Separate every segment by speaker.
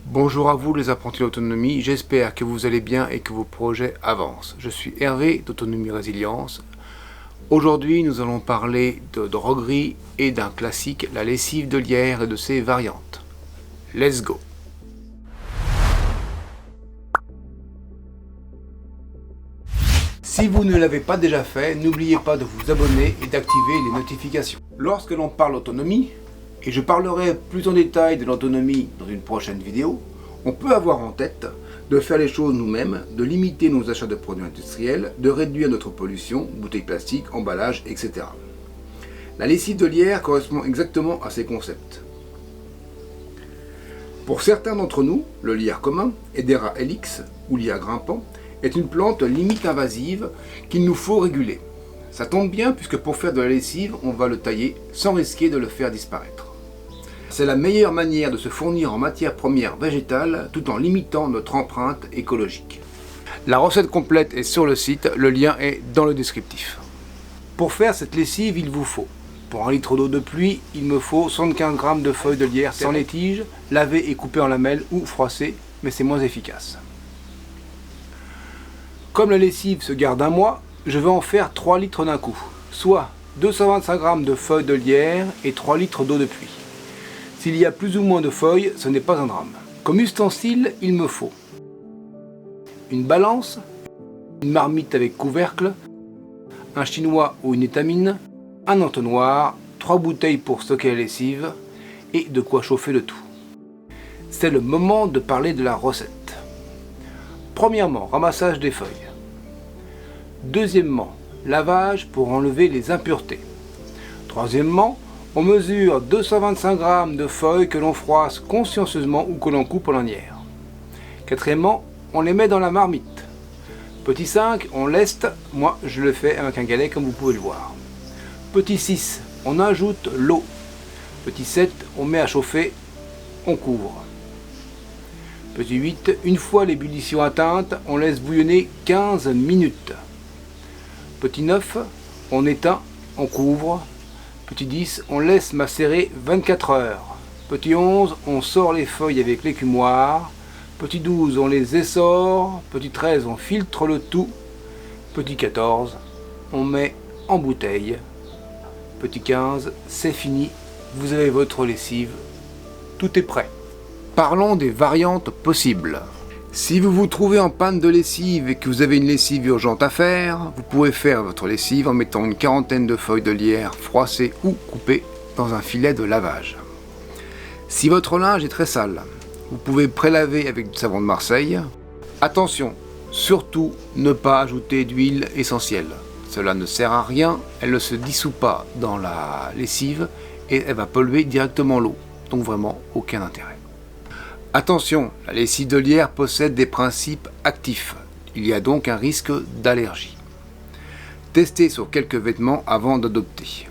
Speaker 1: Bonjour à vous les apprentis d'autonomie, j'espère que vous allez bien et que vos projets avancent. Je suis Hervé d'Autonomie Résilience. Aujourd'hui nous allons parler de droguerie et d'un classique, la lessive de lierre et de ses variantes. Let's go! Si vous ne l'avez pas déjà fait, n'oubliez pas de vous abonner et d'activer les notifications. Lorsque l'on parle d'autonomie, et je parlerai plus en détail de l'autonomie dans une prochaine vidéo, on peut avoir en tête de faire les choses nous-mêmes, de limiter nos achats de produits industriels, de réduire notre pollution, bouteilles plastiques, emballages, etc. La lessive de lierre correspond exactement à ces concepts. Pour certains d'entre nous, le lierre commun, Hedera helix ou lierre grimpant, est une plante limite invasive qu'il nous faut réguler. Ça tombe bien puisque pour faire de la lessive, on va le tailler sans risquer de le faire disparaître. C'est la meilleure manière de se fournir en matière première végétale tout en limitant notre empreinte écologique. La recette complète est sur le site, le lien est dans le descriptif. Pour faire cette lessive, il vous faut, pour 1 litre d'eau de pluie, il me faut 75 g de feuilles de lierre sans les tiges, lavées et coupées en lamelles ou froissées, mais c'est moins efficace. Comme la lessive se garde un mois, je vais en faire 3 litres d'un coup, soit 225 g de feuilles de lierre et 3 litres d'eau de pluie. S'il y a plus ou moins de feuilles, ce n'est pas un drame. Comme ustensile, il me faut une balance, une marmite avec couvercle, un chinois ou une étamine, un entonnoir, 3 bouteilles pour stocker la lessive et de quoi chauffer le tout. C'est le moment de parler de la recette. Premièrement, ramassage des feuilles. Deuxièmement, lavage pour enlever les impuretés. Troisièmement, on mesure 225 g de feuilles que l'on froisse consciencieusement ou que l'on coupe en lanières. Quatrièmement, on les met dans la marmite. Petit 5, on leste, moi je le fais avec un galet comme vous pouvez le voir. Petit 6, on ajoute l'eau. Petit 7, on met à chauffer, on couvre. Petit 8, une fois l'ébullition atteinte, on laisse bouillonner 15 minutes. Petit 9, on éteint, on couvre. Petit 10, on laisse macérer 24 heures. Petit 11, on sort les feuilles avec l'écumoire. Petit 12, on les essore. Petit 13, on filtre le tout. Petit 14, on met en bouteille. Petit 15, c'est fini, vous avez votre lessive. Tout est prêt. Parlons des variantes possibles. Si vous vous trouvez en panne de lessive et que vous avez une lessive urgente à faire, vous pouvez faire votre lessive en mettant une quarantaine de feuilles de lierre froissées ou coupées dans un filet de lavage. Si votre linge est très sale, vous pouvez prélaver avec du savon de Marseille. Attention, surtout ne pas ajouter d'huile essentielle. Cela ne sert à rien, elle ne se dissout pas dans la lessive et elle va polluer directement l'eau. Donc vraiment aucun intérêt. Attention, la lessive de lierre possède des principes actifs. Il y a donc un risque d'allergie. Testez sur quelques vêtements avant d'adopter.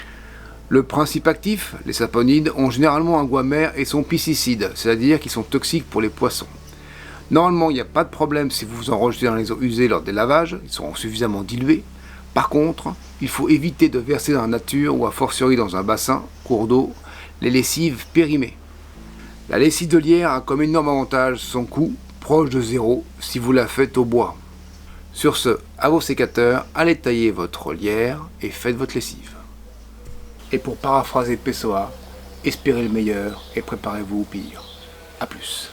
Speaker 1: Le principe actif, les saponides, ont généralement un goût amer et sont piscicides, c'est-à-dire qu'ils sont toxiques pour les poissons. Normalement, il n'y a pas de problème si vous en rejetez dans les eaux usées lors des lavages, ils seront suffisamment dilués. Par contre, il faut éviter de verser dans la nature ou a fortiori dans un bassin, cours d'eau, les lessives périmées. La lessive de lierre a comme énorme avantage son coût, proche de zéro, si vous la faites au bois. Sur ce, à vos sécateurs, allez tailler votre lierre et faites votre lessive. Et pour paraphraser Pessoa, espérez le meilleur et préparez-vous au pire. A plus.